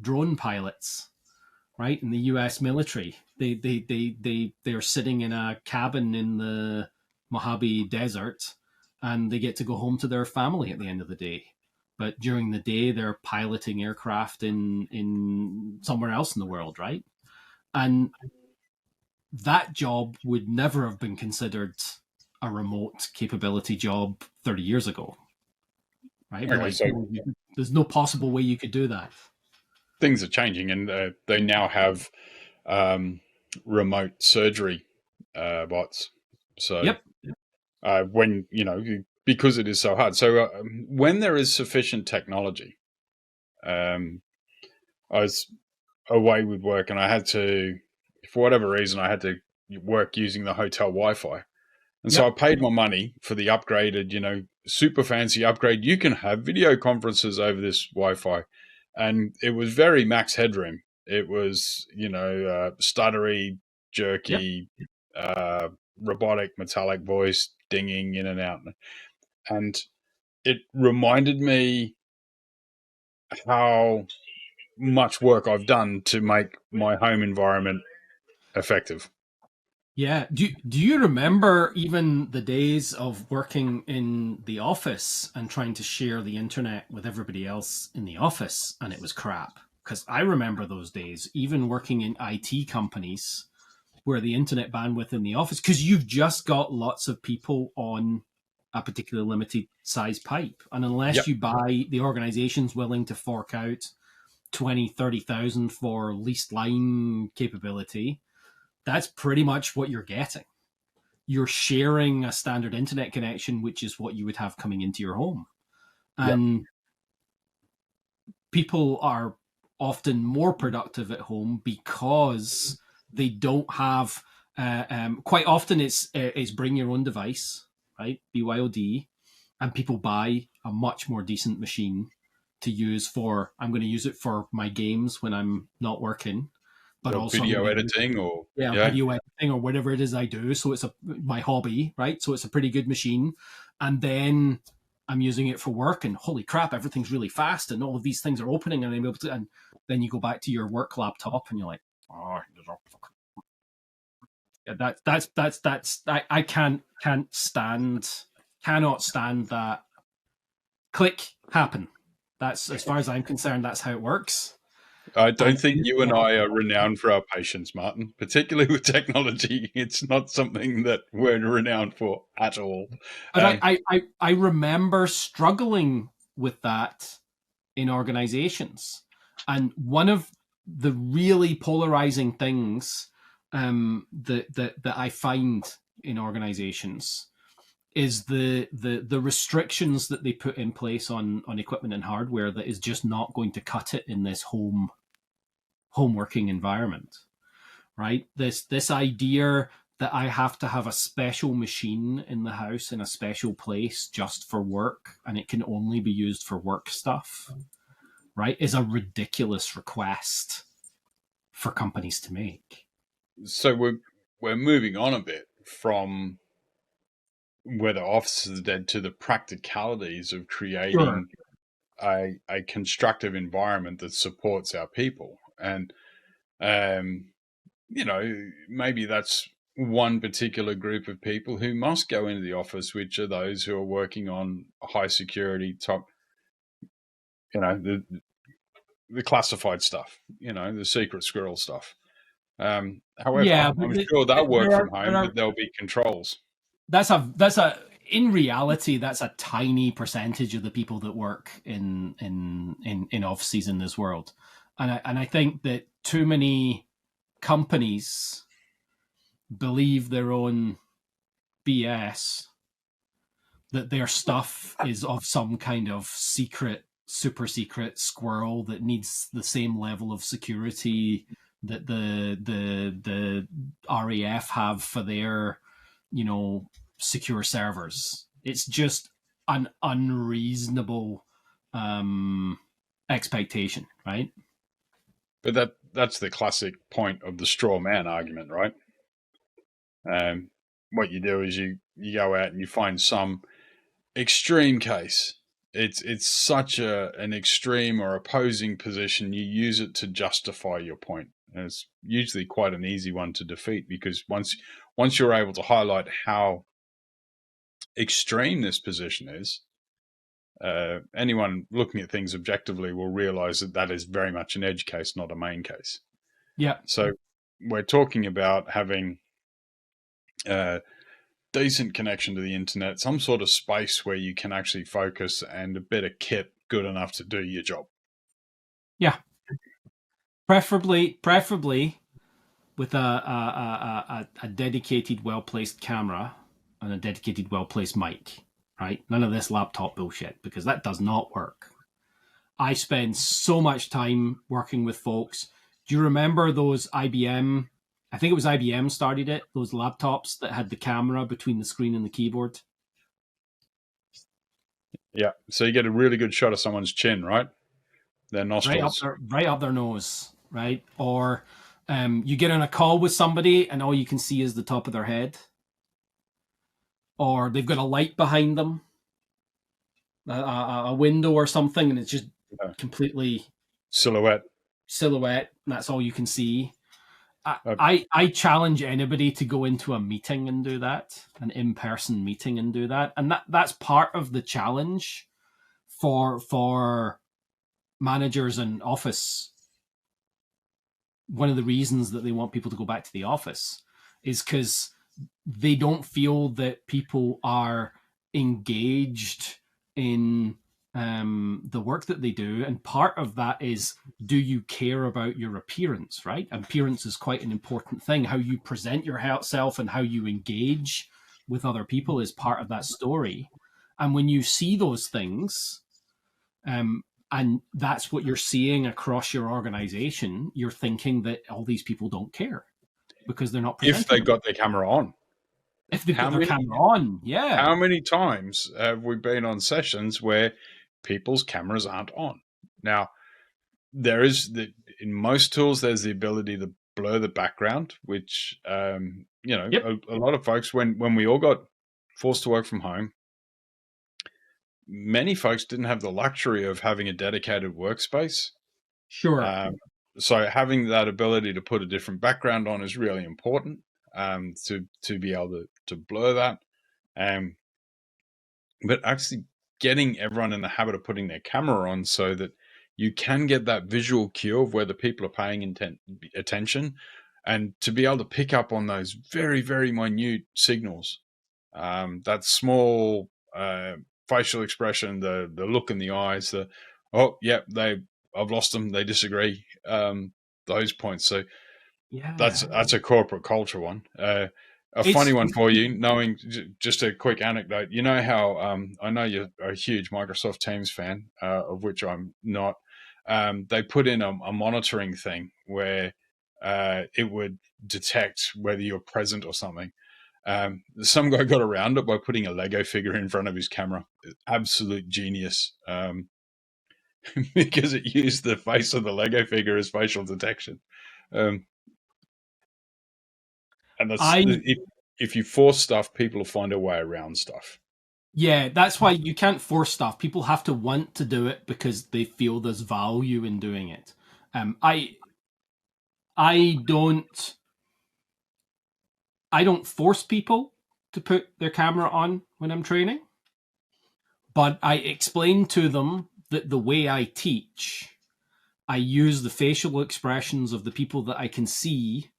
drone pilots, right? In the U.S. military, they're sitting in a cabin in the Mojave Desert, and they get to go home to their family at the end of the day. But during the day, they're piloting aircraft in somewhere else in the world, right? And that job would never have been considered a remote capability job 30 years ago, right? Okay, like, there's no possible way you could do that. things are changing, and they now have remote surgery bots. So Yep. when because it is so hard, so when there is sufficient technology, I was away with work, and I had to, for whatever reason, I had to work using the hotel Wi-Fi. And so I Yep. paid my money for the upgraded, super fancy upgrade. You can have video conferences over this Wi-Fi. And it was very max headroom. It was, stuttery, Yep. jerky, uh, robotic, metallic voice dinging in and out. And it reminded me how much work I've done to make my home environment effective. Yeah. Do you remember even the days of working in the office and trying to share the internet with everybody else in the office, and it was crap? Because I remember those days, even working in IT companies where the internet bandwidth in the office, because you've just got lots of people on a particular limited size pipe. And unless Yep. you buy, the organization's willing to fork out 20, 30,000 for leased line capability, that's pretty much what you're getting. You're sharing a standard internet connection, which is what you would have coming into your home. Yep. And people are often more productive at home because they don't have quite often it's bring your own device, right? BYOD, and people buy a much more decent machine to use for. I'm going to use it for my games when I'm not working, but Or also I'm video going to use, editing, or yeah, yeah. video editing or whatever it is I do. So it's my hobby, right? So it's a pretty good machine, and then I'm using it for work, and holy crap, everything's really fast, and all of these things are opening, and I'm able to. And then you go back to your work laptop, and you're like, oh, yeah, that's I cannot stand that click happen. That's, as far as I'm concerned, that's how it works. I And don't think you and I are renowned for our patience, Martin, particularly with technology. It's not something that we're renowned for at all. but I remember struggling with that in organizations. And one of the really polarizing things that I find in organizations is the restrictions that they put in place on equipment and hardware that is just not going to cut it in this home working environment, right? This idea that I have to have a special machine in the house in a special place just for work, and it can only be used for work stuff, right, is a ridiculous request for companies to make. So we're moving on a bit from whether offices are dead to the practicalities of Sure. creating a constructive environment that supports our people. And um, maybe that's one particular group of people who must go into the office, which are those who are working on high security top, the classified stuff, the secret squirrel stuff. However, Yeah, but I'm sure they'll work from there home, are but there'll be controls. that's a in reality that's a tiny percentage of the people that work in offices in this world, and I think that too many companies believe their own BS, that their stuff is of some kind of secret, super secret squirrel that needs the same level of security that the RAF have for their, you know, secure servers. It's just an unreasonable um, expectation, right? But that's the classic point of the straw man argument, right? Um, what you do is you go out and you find some extreme case. It's such an extreme or opposing position. You use it to justify your point. And it's usually quite an easy one to defeat, because once you're able to highlight how extreme this position is, anyone looking at things objectively will realize that that is very much an edge case, not a main case. Yeah. So we're talking about having decent connection to the internet, some sort of space where you can actually focus, and a bit of kit good enough to do your job. Yeah. Preferably with a dedicated, well placed camera and a dedicated, well placed mic. Right? None of this laptop bullshit, because that does not work. I spend so much time working with folks. Do you remember those IBM? I think it was IBM started it. Those laptops that had the camera between the screen and the keyboard. Yeah. So you get a really good shot of someone's chin, right? Their nostrils. Right up their nose, right? Or you get on a call with somebody and all you can see is the top of their head, or they've got a light behind them, a window or something, and it's just Yeah. completely Silhouette. silhouette, and that's all you can see. Uh, I challenge anybody to go into a meeting and do that, an in-person meeting and do that, and that's part of the challenge for managers and office. One of the reasons that they want people to go back to the office is because they don't feel that people are engaged in the work that they do. And part of that is, do you care about your appearance, right? Appearance is quite an important thing. How you present yourself and how you engage with other people is part of that story. And when you see those things, and that's what you're seeing across your organization, you're thinking that all these people don't care because they're not if they presenting. got their camera on. If they've How got their many camera on, yeah. how many times have we been on sessions where people's cameras aren't on? Now, there is in most tools there's the ability to blur the background, which Yep. a lot of folks, when we all got forced to work from home, many folks didn't have the luxury of having a dedicated workspace. Sure. So having that ability to put a different background on is really important, to be able to blur that. But actually getting everyone in the habit of putting their camera on so that you can get that visual cue of where the people are paying attention, and to be able to pick up on those very, very minute signals, that small facial expression, the look in the eyes, the oh yeah, I've lost them, they disagree, those points. So Yeah. that's a corporate culture one. A funny It's one for you, knowing just a quick anecdote. You know how I know you're a huge Microsoft Teams fan, of which I'm not. They put in a monitoring thing where it would detect whether you're present or something. Some guy got around it by putting a Lego figure in front of his camera. Absolute genius, because it used the face of the Lego figure as facial detection. Um, and that's I if you force stuff, people will find a way around stuff. yeah, that's why you can't force stuff. People have to want to do it because they feel there's value in doing it. Um, I I don't I don't force people to put their camera on when I'm training, but I explain to them that the way I teach, I use the facial expressions of the people that I can see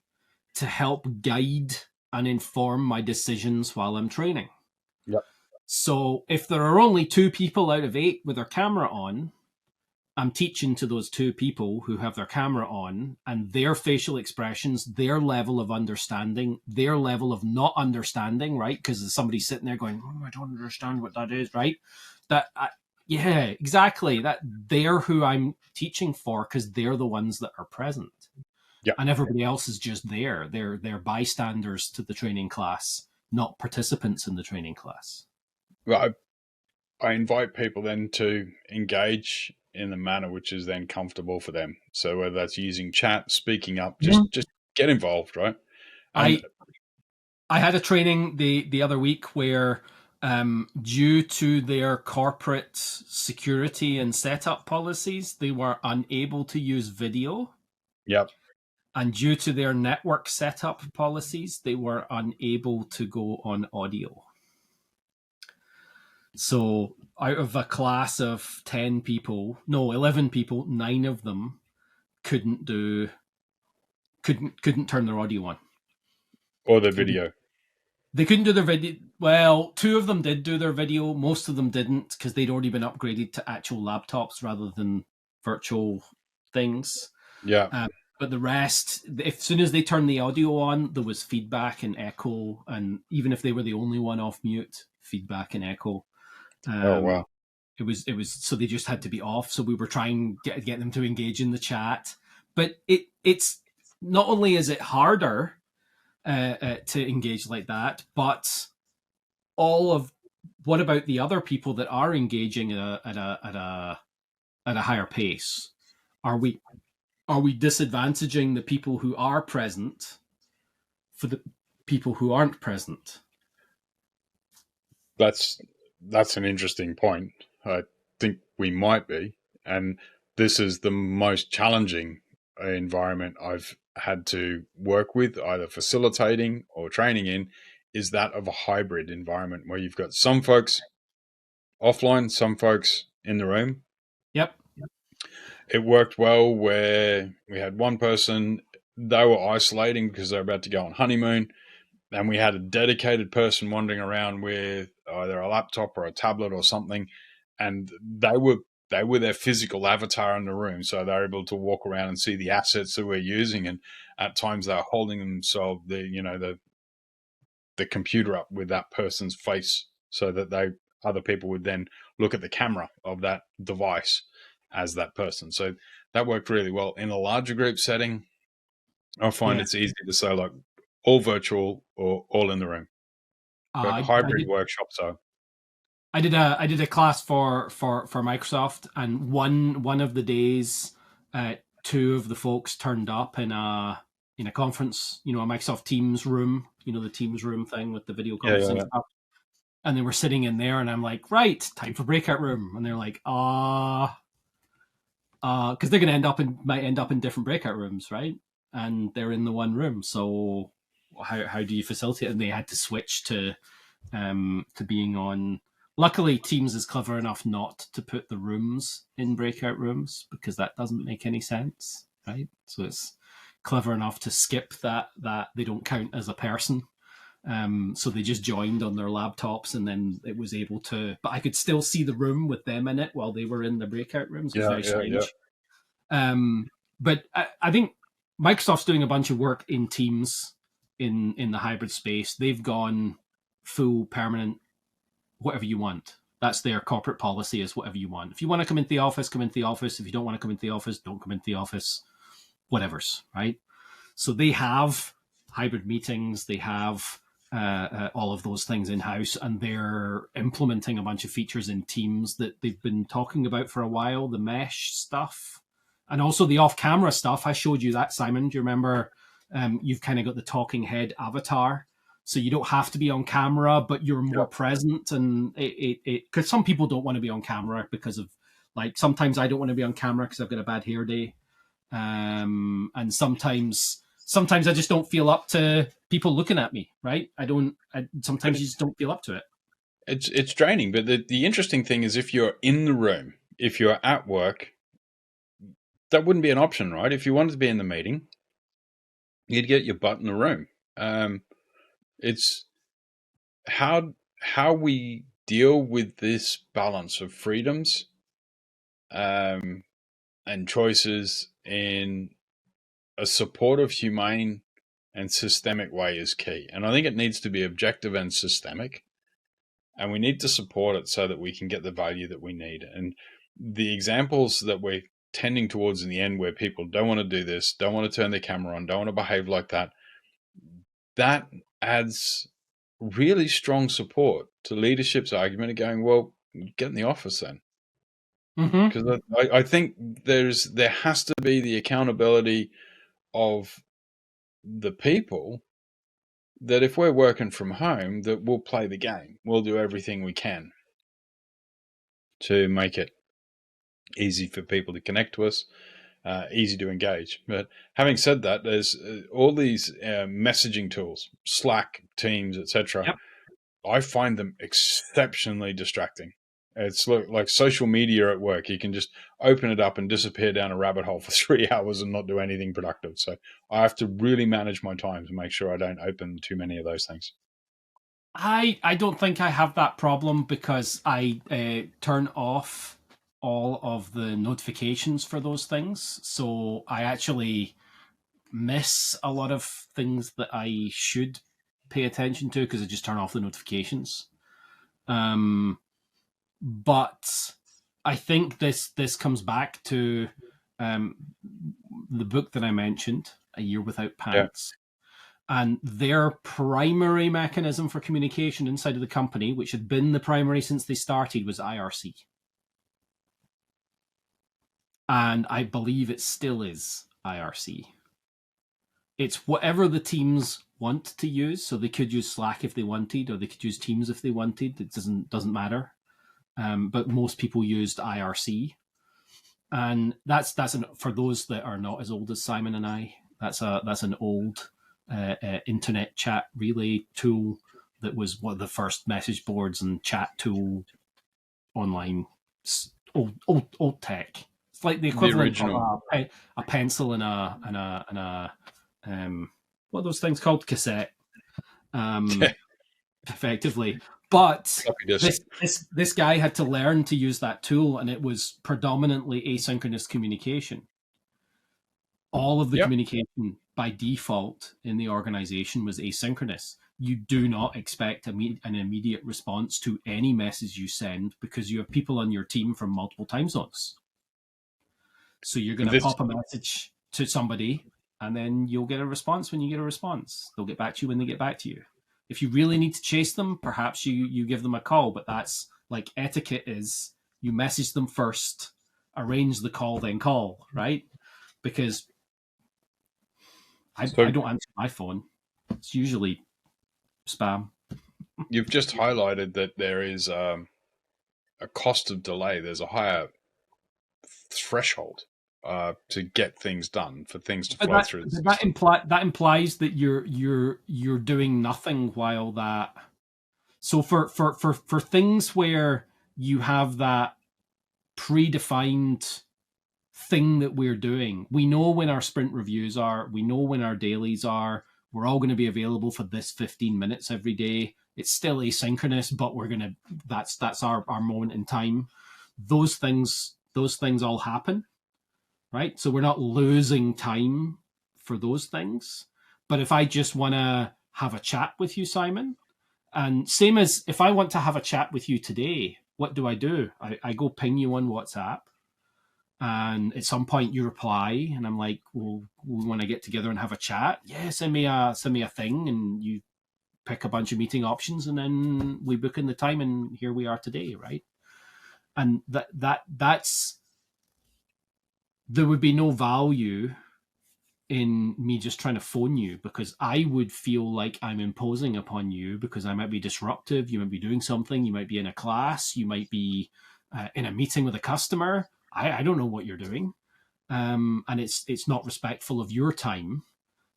to help guide and inform my decisions while I'm training. Yep. So if there are only 2 people out of 8 with their camera on, I'm teaching to those 2 people who have their camera on, and their facial expressions, their level of understanding, their level of not understanding, right? Because somebody's sitting there going, oh, I don't understand what that is, right? Yeah, exactly. That they're who I'm teaching for because they're the ones that are present, Yep. and everybody else is just there. They're bystanders to the training class, not participants in the training class. Well, I invite people then to engage in a manner which is then comfortable for them. So whether that's using chat, speaking up, just get involved, right? And I I had a training the other week where, due to their corporate security and setup policies, they were unable to use video, yep, and due to their network setup policies, they were unable to go on audio. So out of a class of 10 people, no, 11 people, 9 of them couldn't do couldn't turn their audio on. or the video. They couldn't do their video. Well, 2 of them did do their video. Most of them didn't because they'd already been upgraded to actual laptops rather than virtual things. Yeah. But the rest, as soon as they turned the audio on, there was feedback and echo, and even if they were the only one off mute, feedback and echo. Oh Um, wow. it was so they just had to be off. So we were trying get them to engage in the chat, but it's not only is it harder to engage like that, but all of what about the other people that are engaging at a higher pace? Are we disadvantaging the people who are present for the people who aren't present? That's that's an interesting point. I think we might be, and this is the most challenging environment I've had to work with, either facilitating or training in, is that of a hybrid environment where you've got some folks offline, some folks in the room. Yep. It worked well where we had one person, they were isolating because they're about to go on honeymoon, and we had a dedicated person wandering around with either a laptop or a tablet or something, and they were their physical avatar in the room, so they're able to walk around and see the assets that we're using, and at times they're holding themselves the computer up with that person's face so that they other people would then look at the camera of that device as that person. So that worked really well in a larger group setting. I find Yeah. it's easy to say like all virtual or all in the room, but I hybrid did. workshops are. I did a class for Microsoft, and one of the days, two of the folks turned up in a conference, a Microsoft Teams room, the Teams room thing with the video Yeah, conferencing yeah, stuff, and they were sitting in there, and I'm like, right, time for breakout room, and they're like, because they're gonna might end up in different breakout rooms, right? And they're in the one room, so how do you facilitate? And they had to switch to being on. Luckily, Teams is clever enough not to put the rooms in breakout rooms because that doesn't make any sense, right? So it's clever enough to skip that they don't count as a person. So they just joined on their laptops, and then it was able to. But I could still see the room with them in it while they were in the breakout rooms. It was yeah, very yeah, yeah. strange. But I think Microsoft's doing a bunch of work in Teams in the hybrid space. They've gone full permanent, whatever you want. That's their corporate policy, is whatever you want. If you want to come into the office, come into the office. If you don't want to come into the office, don't come into the office. Whatever's right. So they have hybrid meetings. They have all of those things in house, and they're implementing a bunch of features in Teams that they've been talking about for a while. The mesh stuff, and also the off-camera stuff. I showed you that, Simon. Do you remember? You've kind of got the talking head avatar, so you don't have to be on camera, but you're more Yeah. present. And it because some people don't want to be on camera because of, like, sometimes I don't want to be on camera because I've got a bad hair day, and sometimes I just don't feel up to people looking at me. Right? Sometimes you just don't feel up to it. It's draining, but the interesting thing is if you're in the room, if you're at work, that wouldn't be an option, right? If you wanted to be in the meeting, you'd get your butt in the room. It's how we deal with this balance of freedoms and choices in a supportive, humane, and systemic way is key. And I think it needs to be objective and systemic. And we need to support it so that we can get the value that we need. And the examples that we're tending towards in the end, where people don't want to do this, don't want to turn their camera on, don't want to behave like that, that adds really strong support to leadership's argument of going, well, get in the office then. Mm-hmm. Because I think there has to be the accountability of the people, that if we're working from home, that we'll play the game. We'll do everything we can to make it easy for people to connect to us, easy to engage. But having said that, there's all these messaging tools, Slack, Teams, etc. Yep. I find them exceptionally distracting. It's like social media at work. You can just open it up and disappear down a rabbit hole for 3 hours and not do anything productive. So I have to really manage my time to make sure I don't open too many of those things. I don't think I have that problem because I turn off all of the notifications for those things. So I actually miss a lot of things that I should pay attention to because I just turn off the notifications. But I think this comes back to um, the book that I mentioned, A Year Without Yeah. Pants. And their primary mechanism for communication inside of the company, which had been the primary since they started, was IRC. And I believe it still is IRC. It's whatever the teams want to use. So they could use Slack if they wanted, or they could use Teams if they wanted. It doesn't matter. But most people used IRC, and that's for those that are not as old as Simon and I. That's an old internet chat relay tool that was one of the first message boards and chat tool online. Old tech. It's like the equivalent of a pencil and a what are those things called? Cassette. Effectively. But this guy had to learn to use that tool, and it was predominantly asynchronous communication. All of the communication by default in the organization was asynchronous. You do not expect an immediate response to any message you send because you have people on your team from multiple time zones. So you're going to pop a message to somebody, and then you'll get a response when you get a response. They'll get back to you when they get back to you. If you really need to chase them, perhaps you give them a call, but that's like etiquette is you message them first, arrange the call, then call, right? Because I don't answer my phone. It's usually spam. You've just highlighted that there is a cost of delay. There's a higher threshold to get things done, for things to flow through. That implies that you're doing nothing while that. So for things where you have that predefined thing that we're doing, we know when our sprint reviews are, we know when our dailies are. We're all going to be available for this 15 minutes every day. It's still asynchronous, but that's our moment in time. Those things all happen, right? So we're not losing time for those things. But if I just want to have a chat with you, Simon, and same as if I want to have a chat with you today, what do? I go ping you on WhatsApp, and at some point you reply, and I'm like, well, we want to get together and have a chat. Yeah, send me a thing, and you pick a bunch of meeting options, and then we book in the time, and here we are today, right? And that's there would be no value in me just trying to phone you, because I would feel like I'm imposing upon you because I might be disruptive. You might be doing something. You might be in a class. You might be in a meeting with a customer. I don't know what you're doing. And it's not respectful of your time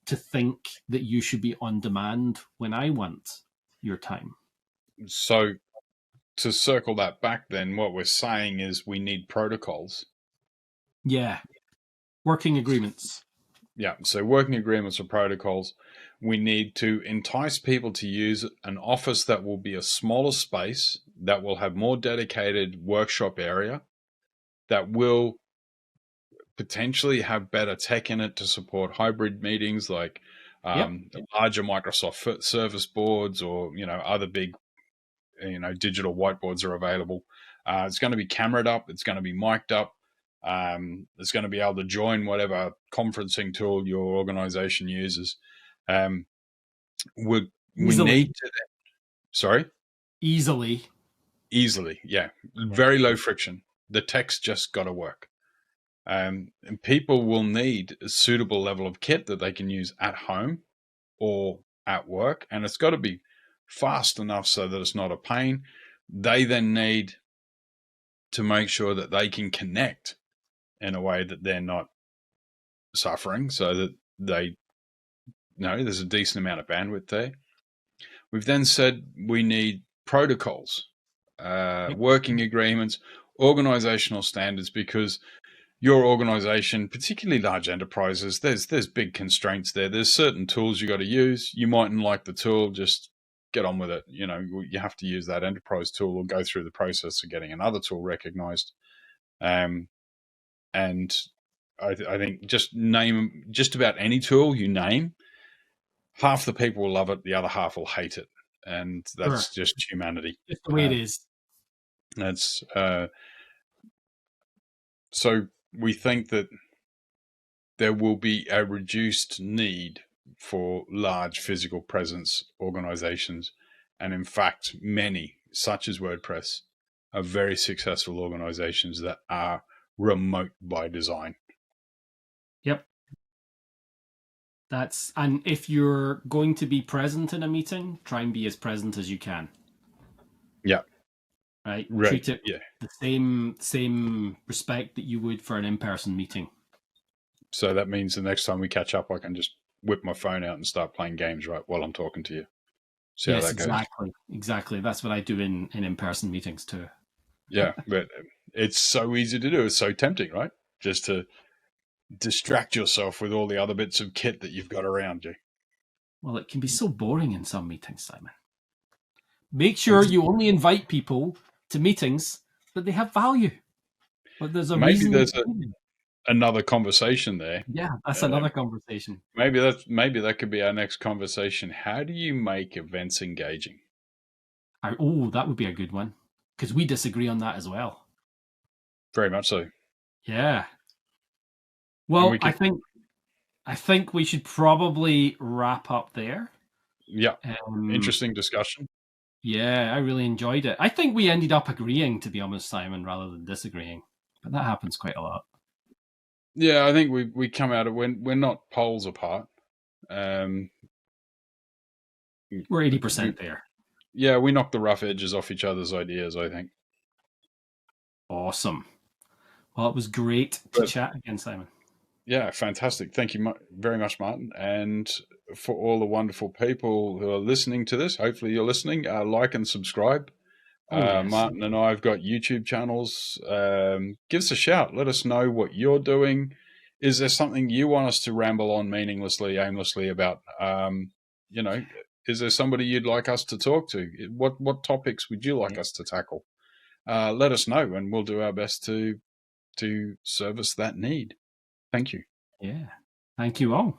to think that you should be on demand when I want your time. So to circle that back, then what we're saying is we need protocols. Yeah. Working agreements. Yeah. So working agreements or protocols. We need to entice people to use an office that will be a smaller space, that will have more dedicated workshop area, that will potentially have better tech in it to support hybrid meetings, like larger Microsoft service boards, or other big digital whiteboards are available. It's going to be cameraed up. It's going to be mic'd up. It's going to be able to join whatever conferencing tool your organization uses. We need to. Sorry? Easily. Yeah. Very low friction. The tech's just got to work. And people will need a suitable level of kit that they can use at home or at work, and it's got to be fast enough so that it's not a pain. They then need to make sure that they can connect in a way that they're not suffering, so that they know there's a decent amount of bandwidth there. We've then said we need protocols, working agreements, organizational standards, because your organization, particularly large enterprises, there's big constraints there. There's certain tools you got to use. You mightn't like the tool, just get on with it. You have to use that enterprise tool or go through the process of getting another tool recognized. And I think just name just about any tool you name, half the people will love it, the other half will hate it, and Sure. that's just humanity. Just the way it is. That's so we think that there will be a reduced need for large physical presence organizations. And in fact, many, such as WordPress, are very successful organizations that are remote by design. Yep. And if you're going to be present in a meeting, try and be as present as you can. Yeah. Right? Right. Treat it Yeah. the same respect that you would for an in-person meeting. So that means the next time we catch up, I can just whip my phone out and start playing games right while I'm talking to you. See how Yes, that goes. exactly. That's what I do in in-person meetings too. Yeah, but it's so easy to do. It's so tempting, right? Just to distract yourself with all the other bits of kit that you've got around you. Well, it can be so boring in some meetings, Simon. Make sure you only invite people to meetings that they have value. But there's a Maybe reason. there's another conversation there. Yeah, that's another conversation. Maybe that could be our next conversation. How do you make events engaging? Oh, that would be a good one because we disagree on that as well. Very much so. Yeah. And we Well, could, I think we should probably wrap up there. yeah, Um, interesting discussion. yeah, I really enjoyed it. I think we ended up agreeing, to be honest, Simon, rather than disagreeing. But that happens quite a lot. Yeah, I think we come out of we're not poles apart. Um, We're we 80% there. yeah, we knock the rough edges off each other's ideas, I think. Awesome. Well, it was great to But chat again, Simon. yeah, fantastic. Thank you very much, Martin. And for all the wonderful people who are listening to this, hopefully you're listening, like and subscribe. Oh, yes. Martin and I have got YouTube channels. Give us a shout. Let us know what you're doing. Is there something you want us to ramble on meaninglessly, aimlessly about? You know, is there somebody you'd like us to talk to? What topics would you like us to tackle? Let us know, and we'll do our best to service that need. Thank you. Yeah. Thank you all.